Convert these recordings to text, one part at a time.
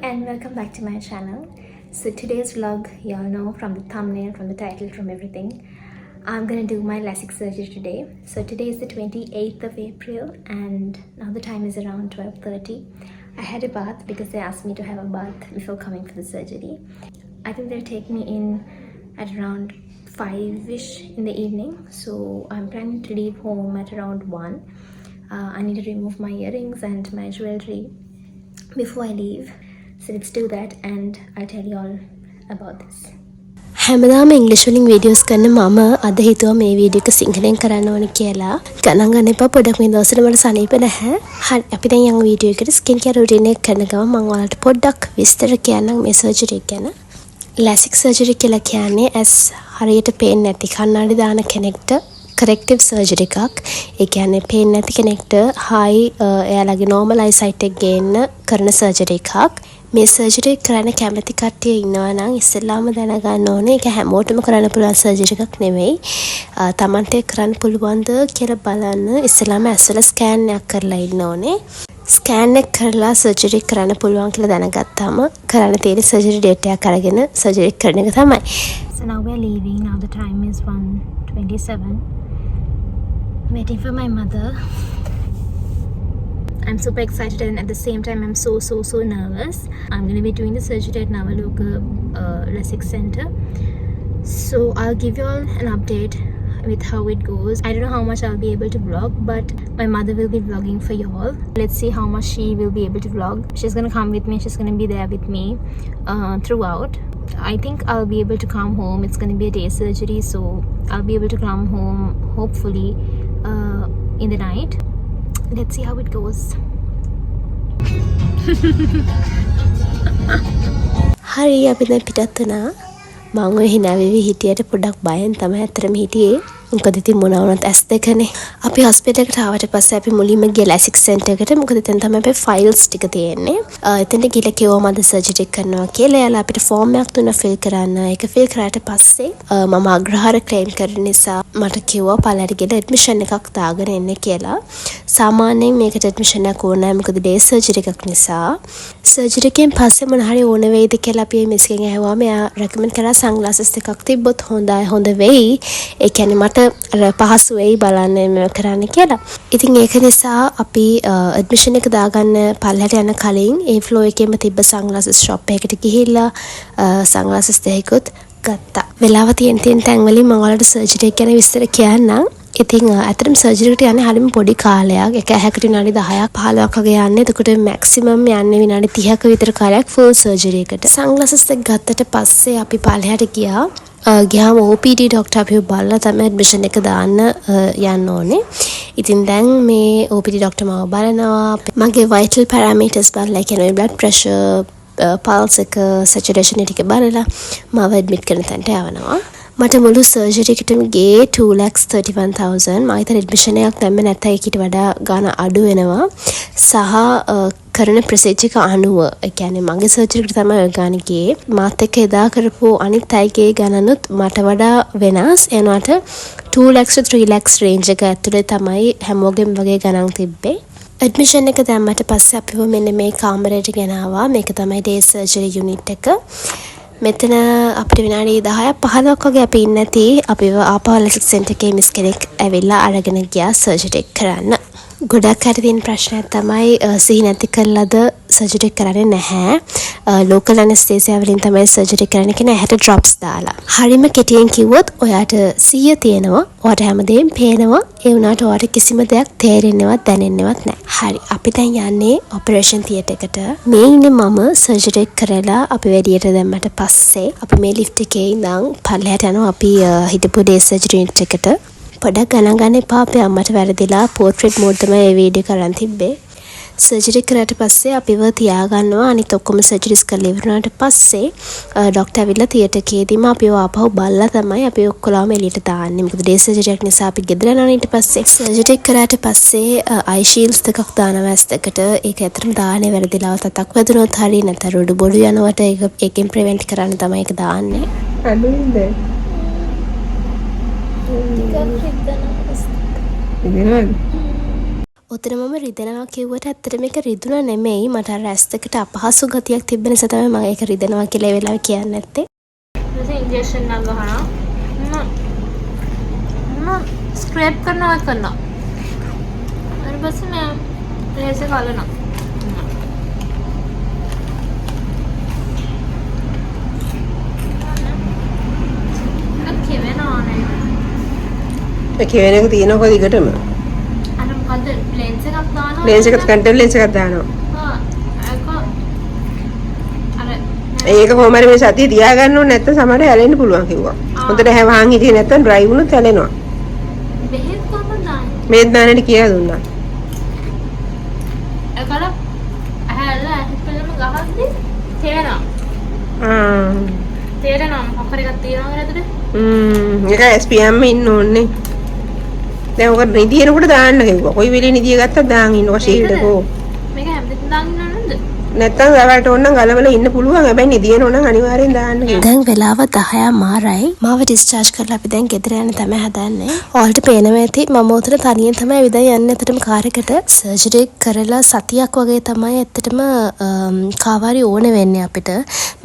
and welcome back to my channel. So today's vlog, y'all know from the thumbnail, from the title, from everything, I'm gonna do my LASIK surgery today. So today is the 28th of April and now the time is around 12:30. I had a bath because they asked me to have a bath before coming for the surgery. I think they'll take me in at around 5ish in the evening. So I'm planning to leave home at around 1. I need to remove my earrings and my jewelry before I leave. So let's do that and I'll tell you all about this. හැමදාම ඉංග්‍රීසි වලින් videos කරන මම අද හිතුවා මේ video එක සිංහලෙන් කරන්න ඕනේ කියලා. ගණන් ගන්න එපා පොඩ්ඩක් මේ දවස්වල මට සනීප නැහැ. හරි අපි දැන් යමු වීඩියෝ එකට. ස්කින් කෙයාර් රුටින් එක කරන ගමන් මම ඔයාලට පොඩ්ඩක් විස්තර කියන්නම් මේ සර්ජරි එක ගැන. LASIK සර්ජරි කියලා කියන්නේ ඇස් හරියට පේන්නේ නැති කණ්ණාඩි දාන කෙනෙක්ට corrective surgery එකක්. ඒ කියන්නේ පේන්නේ නැති කෙනෙක්ට high එයාලගේ normal eyesight එක ගේන්න කරන surgery එකක්. මේ surgery කරන්න කැමති කට්ටිය ඉන්නවා නම් ඉස්සෙල්ලාම දැනගන්න ඕනේ ඒක හැමෝටම කරන්න පුළුවන් surgery එකක් නෙමෙයි. තමන්ට කරන්න පුළුවන්ද කියලා බලන්න ඉස්සෙල්ලාම ඇස්වල ස්කෑන් එකක් කරලා ඉන්න ඕනේ. ස්කෑන් එක කරලා surgery කරන්න පුළුවන් කියලා දැනගත්තාම කරන්න තියෙන surgery date එකක් අරගෙන surgery කරන එක තමයි. So now we're leaving. Now the time is 1:27. Waiting for my mother. I'm super excited and at the same time I'm so nervous. I'm going to be doing the surgery at Navaloka LASIK Center. So I'll give you all an update with how it goes. I don't know how much I'll be able to vlog, but my mother will be vlogging for you all. Let's see how much she will be able to vlog. She's going to come with me. She's going to be there with me throughout. I think I'll be able to come home. It's going to be a day surgery, so I'll be able to come home hopefully in the night. Let's see how it goes. හරි අපි දැන් පිටත් වුණා. මම ඔය hina වෙවි හිටියට පොඩ්ඩක් බයෙන් තමයි අතරම හිටියේ. මොකද ඉතින් මොනවා වුණත් ඇස් දෙකනේ. අපි හොස්පිටල් එකට ආවට පස්සේ අපි මුලින්ම ගියා LASIK සෙන්ටර් එකට. මොකද එතන තමයි අපේ ෆයිල්ස් ටික තියෙන්නේ. එතනට ගිහලා කිව්වා මම සර්ජරි කරනවා කියලා. එයාලා අපිට ෆෝම් එකක් දුන්නා ෆිල් කරන්න. ඒක ෆිල් කරාට පස්සේ මම අග්‍රහාර ක්ලේම් කරන නිසා මට කිව්වා පළාට ගිහලා ඇඩ්මිෂන් එකක් දාගෙන එන්න කියලා. සාමාන්‍යයෙන් මේකට ඇඩ්මිෂන් එකක් ඕන නැහැ. මොකද ඩේ සර්ජරි එකක් නිසා. සර්ජරි එකෙන් පස්සේ මොන හරි ඕන වෙයිද කියලා අපි මිස්ගෙන් ඇහුවාම එයා රෙකමන්ඩ් කරා සන්ග්ලාසස් එකක් තිබ්බොත් හොඳ වෙයි. ඒ කියන්නේ මට පහසු වෙයි බලන්න මේ කරන්න කියලා. ඉතින් ඒක නිසා අපි ඇඩ්මිෂන් එක දාගන්න පල්ලයට යන කලින් ඒ ෆ්ලෝ එකේම තිබ්බ සන්ග්ලාසස් ෂොප් එකකට ගිහිල්ලා සන්ග්ලාසස් දෙකකුත් ගත්තා. වෙලාව තියෙන තැන් වලින් මම ඔයාලට සර්ජරි එක ගැන විස්තර කියන්නම්. ඉතින් ඇත්තටම සර්ජරි එකට යන්නේ හරියම පොඩි කාලයක්. එක ඇහැකට විනාඩි 10ක් 15ක් වගේ යන්නේ. එතකොට මැක්සිමම් යන්නේ විනාඩි 30ක විතර කාලයක් ෆුල් සර්ජරි එකට. සන්ග්ලාසස් දෙක ගත්තට පස්සේ අපි පල්ලයට ගියා. ගියාම OPD ડોක්ටර් අපිව බලලා තමයි ඇඩ්මිෂන් එක දාන්න යන්න ඕනේ. ඉතින් දැන් මේ OPD ડોක්ටර් මාව බලනවා. මගේ vital parameters බලලා කියන්නේ blood pressure, pulse එක, saturation ටික බලලා මාව ඇඩ්මිට් කරන තැනට යවනවා. මට මුළු සර්ජරි එකටම ගියේ 2,31,000. මම හිතන ඇඩ්මිෂන් එකක් දැම්ම නැත්නම් ඒකට වඩා ගාණ අඩු වෙනවා. සහ කරන ප්‍රොසීජර් එක අනුව ඒ කියන්නේ මගේ සර්ජරි එකට තමයි ඔය ගාණ ගියේ. මාත් එක්ක එදා කරපු අනිත් අයගේ ගණනුත් මට වඩා වෙනස්. එනවාට 2 lakhs to 3 lakhs range එක ඇතුලේ තමයි හැමෝගෙම වගේ ගණන් තිබ්බේ. ඇඩ්මිෂන් එක දැම්මට පස්සේ අපිව මෙන්න මේ කාමරයට ගෙනාවා. මේක තමයි ඩේ සර්ජරි යුනිට් එක. මෙතන අපිට විනාඩි 10ක් 15ක් වගේ අපි ඉන්නේ නැති අපිව ආපහු LASIK සෙන්ටර් එකේ මිස් කෙනෙක් ඇවිල්ලා අරගෙන ගියා සර්ජරි එක කරන්න. ගොඩක් අය තියෙන ප්‍රශ්නයක් තමයි සිහි නැති කරලාද සර්ජරි කරන්නේ නැහැ. ලෝකල් ඇනස්තේසියා වලින් තමයි සර්ජරි කරන්නේ කියන ඇහැට ඩ්‍රොප්ස් දාලා. හරිම කෙටියෙන් කිව්වොත් ඔයාට සිහිය තියෙනවා. ඔයාට හැමදේම පේනවා. ඒ වුණාට ඔයාට කිසිම දෙයක් තේරෙන්නේවත් දැනෙන්නේවත් නැහැ. හරි අපි දැන් යන්නේ ඔපරේෂන් තියටර් එකට. මේ ඉන්නේ මම සර්ජරි කරලා අපි වැඩියට දැම්මට පස්සේ අපි මේ ලිෆ්ට් එකේ ඉඳන් පල්ලෙහාට යනවා අපි හිටපු ඩේ සර්ජරි යුනිට් එකට. පොඩක් ගණන් ගන්න එපා අපේ අම්මට වැරදිලා පෝර්ට්‍රේට් මෝඩ් තමයි මේ වීඩියෝ කරන් තිබ්බේ. සර්ජරි කරාට පස්සේ අපිව තියාගන්නවා. අනිත් ඔක්කොම සර්ජරිස් කරලා ඉවරනාට පස්සේ ડોක්ටර් ඇවිල්ලා තියටර් එකේදීම අපිව ආපහු බලලා තමයි අපි ඔක්කොලාම එළියට දාන්නේ. මොකද ඩේ සර්ජරි එකක් නිසා අපි ගෙදර යනවා ඊට පස්සේ. සර්ජරි කරාට පස්සේ අයි ෂීල්ඩ්ස් දෙකක් දානවා ඇස් දෙකට. ඒක ඇත්තටම දාන්නේ වැරදිලා තතක් වැදුනොත් හරිය නැත්නම් රොඩු බොඩු යනවට ඒකෙන් ප්‍රිවෙන්ට් කරන්න තමයි ඒක දාන්නේ. අඩුයිද? ඔතන මම රිදෙනවා කිව්වට ඇත්තට මේක රිදුනා නෙමෙයි. මට අර ඇස් දෙකට අපහසු ගතියක් තිබෙන නිසා තමයි මම ඒක රිදෙනවා කියලා ඒ වෙලාවේ කියන්නේ නැත්තේ. ඊට ඉන්ජෙක්ෂන් එක ගහනවා. ස්ක්‍රැප් කරනවා. ඊට පස්සේ මම ලේස කලනවා. ඒ කියවෙන එක තියෙනකො දිගටම. අර මොකද ලෙන්ස් එකක් දානවා. ලෙන්ස් එකත් කන්ටැක්ට් ලෙන්ස් එකක් දානවා. ඒක කොහොම හරි මේ සතිය තියාගන්න ඕනේ නැත්නම් සමහරට හැලෙන්න පුළුවන් කිව්වා. හොඳට හැවහන් හිටියේ නැත්නම් ඩ්‍රයිව් වුණොත් හැලෙනවා. බෙහෙත් කොහොමද දාන්නේ? මේත් දාන්නට කියලා දුන්නා. ඒකල ඇහැල්ල ඇහිපෙලම ගහද්දි තේරෙනවා. තේරෙනවා මොකක් හරි එකක් තියනවා නේද? ඒක SPM ඉන්න ඕනේ. දැන් ඔක නිදියනකොට දාන්න කිව්වා. කොයි වෙලේ නිදිය ගත්තත් දාන් ඉන්නවා ෂීල්ඩ් එක. මේක හැමදේම දාන්න නේද? නැත්තම් රවල්ට ඕන නම් ගලවලා ඉන්න පුළුවන්. හැබැයි නිදියන ඕන නම් අනිවාර්යෙන් දාන්න කිව්වා. දැන් වෙලාව 10 මාරයි. මාව ඩිස්චාර්ජ් කරලා අපි දැන් ගෙදර යන්න තමයි හදන්නේ. ඔයාලට පේනවා ඇති මම උතන තනියෙන් තමයි විදන් යන්නේ. ඇත්තටම කාර් එකට සර්ජරි කරලා සතියක් වගේ තමයි ඇත්තටම කාවාරි ඕන වෙන්නේ අපිට.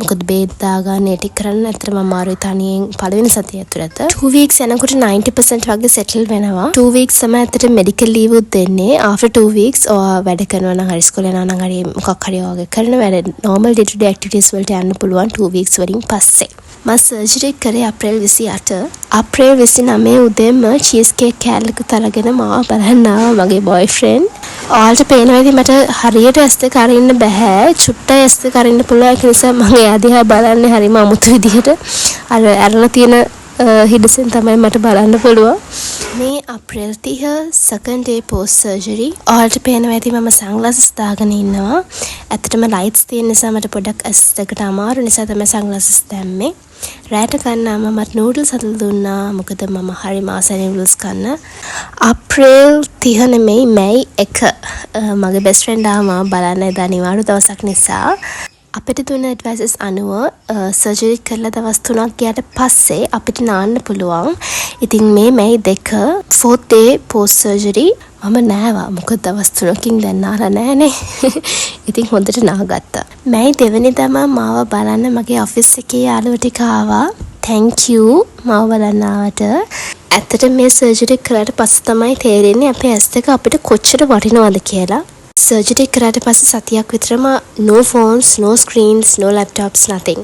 මොකද බේත් දාගන්න ඒටි කරන්න ඇත්තටම අමාරුයි තනියෙන් පළවෙනි සතිය ඇතුළත. 2 weeks යනකොට 90% වගේ සෙටල් වෙනවා. 2 weeks තමයි ඇත්තට මෙඩිකල් ලීව් උත් දෙන්නේ. after 2 weeks ඔයා වැඩ කරනවා නම් හරි ඉස්කෝලේ යනවා නම් හරි මොකක් හරි වගේ කරන වැඩ normal day to day activities වලට යන්න පුළුවන් 2 weeks වලින් පස්සේ. මම සර්ජරි කරේ අප්‍රේල් 28. අප්‍රේල් 29 උදේම චීස් කේක් කෑල්ලකට අරගෙන මාව බලන්න ආවා මගේ බොයිෆ්‍රෙන්ඩ්. ඔයාලට පේනවා ඉතින් මට හරියට ඇස් දෙක අරින්න බෑ. චුට්ටයි ඇස් දෙක අරින්න පුළුවන් ඒ නිසා මම එයා දිහා බලන්නේ හරිම අමුතු විදිහට. අර ඇරලා තියෙන හිඩසෙන් තමයි මට බලන්න පුළුවන්. මේ අප්‍රේල් 30 second day post surgery. ඔයාලට පේනවා ඇති මම sunglasses දාගෙන ඉන්නවා. ඇත්තටම lights තියෙන නිසා මට පොඩක් ඇස් දෙකට අමාරු නිසා තමයි sunglasses දැම්මේ. රැට කන්නාම මට noodles හදලා දුන්නා. මොකද මම හරි මාසයි noodles කන්න. අප්‍රේල් 30 නෙමෙයි මැයි 1 මගේ best friend ආවා බලන්න එදා අනිවාර්ය දවසක් නිසා. අපිට දුන්න ඇඩ්වයිසස් අනුව සර්ජරි කරලා දවස් 3ක් ගියාට පස්සේ අපිට නාන්න පුළුවන්. ඉතින් මේ මැයි 2 4th day post surgery මම නෑවා. මොකද දවස් 3කින් දැන් නාලා නෑනේ. ඉතින් හොඳට නාගත්තා. මැයි 2 වෙනිදාම මාව බලන්න මගේ ඔෆිස් එකේ යාළුවෝ ටික ආවා. thank you මාව බලන්න ආවට. ඇත්තට මේ සර්ජරි කරාට පස්සේ තමයි තේරෙන්නේ අපේ ඇස් දෙක අපිට කොච්චර වටිනවද කියලා. සර්ජරි කරාට පස්සේ සතියක් විතරම no phones, no screens, no laptops, nothing.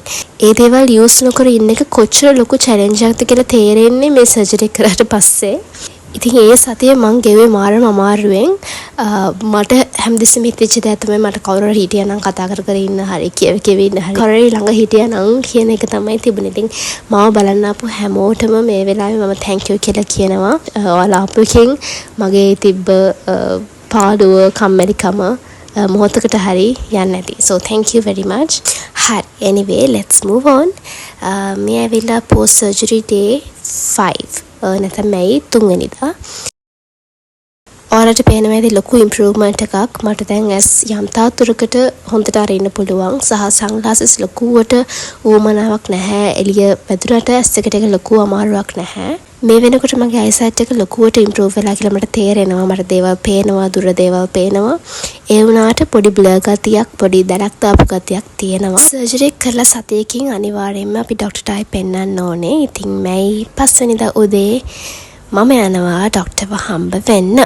ඒ දේවල් යූස් නොකර ඉන්න එක කොච්චර ලොකු චැලෙන්ජ් එකක්ද කියලා තේරෙන්නේ මේ සර්ජරි කරාට පස්සේ. ඉතින් ඒ සතිය මං ගෙවේ මාරම අමාරුවෙන් මට හැමදෙස්සෙම හිතෙච්ච දේ තමයි මට කවුරු හරි හිටියා නම් කතා කර කර ඉන්න හරි කියව ඉන්න හරි කවුරු හරි ළඟ හිටියා නම් කියන එක තමයි තිබුණේ. ඉතින් මාව බලන්න ආපු හැමෝටම මේ වෙලාවේ මම thank you කියලා කියනවා. ඔයාලා ආපු එකෙන් මගේ තිබ්බ පාඩුව කම්මැලිකම මොහොතකට හරි යන්නේ නැති. So thank you very much. හරි. Anyway, let's move on. මේ ඇවිල්ලා post surgery day 5. නැත්නම් මැයි 3 වෙනිදා. ඔයාලට පේනවා ඇති ලොකු ඉම්ප්‍රූව්මන්ට් එකක්. මට දැන් ඇස් යම් තාතුරකට හොඳට අරින්න පුළුවන්. සහ සන්ග්ලාසස් ලොකුවට ඌමනාවක් නැහැ. එළිය වැදුනට ඇස් එකට එක ලොකු අමාරුවක් නැහැ. මේ වෙනකොට මගේ අයිසයිට් එක ලොකුවට ඉම්ප්‍රූව් වෙලා කියලා මට තේරෙනවා. මට දේවල් පේනවා, දුර දේවල් පේනවා. ඒ වුණාට පොඩි බ්ලර් ගතියක්, පොඩි දැලක් දාපු ගතියක් තියෙනවා. සර්ජරි කරලා සතියකින් අනිවාර්යයෙන්ම අපි ඩොක්ටර්ට ආයි පෙන්නන්න ඕනේ. ඉතින් මැයි 5 වෙනිදා උදේ මම යනවා ඩොක්ටර්ව හම්බ වෙන්න.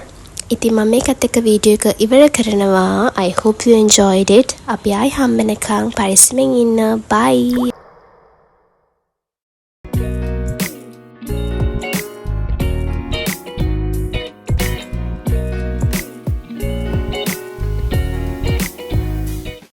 ඉතින් මම මේකත් එක්ක වීඩියෝ එක ඉවර කරනවා. I hope you enjoyed it. අපි ආයි හම්බ වෙනකන් පරිස්සමෙන් ඉන්න. Bye.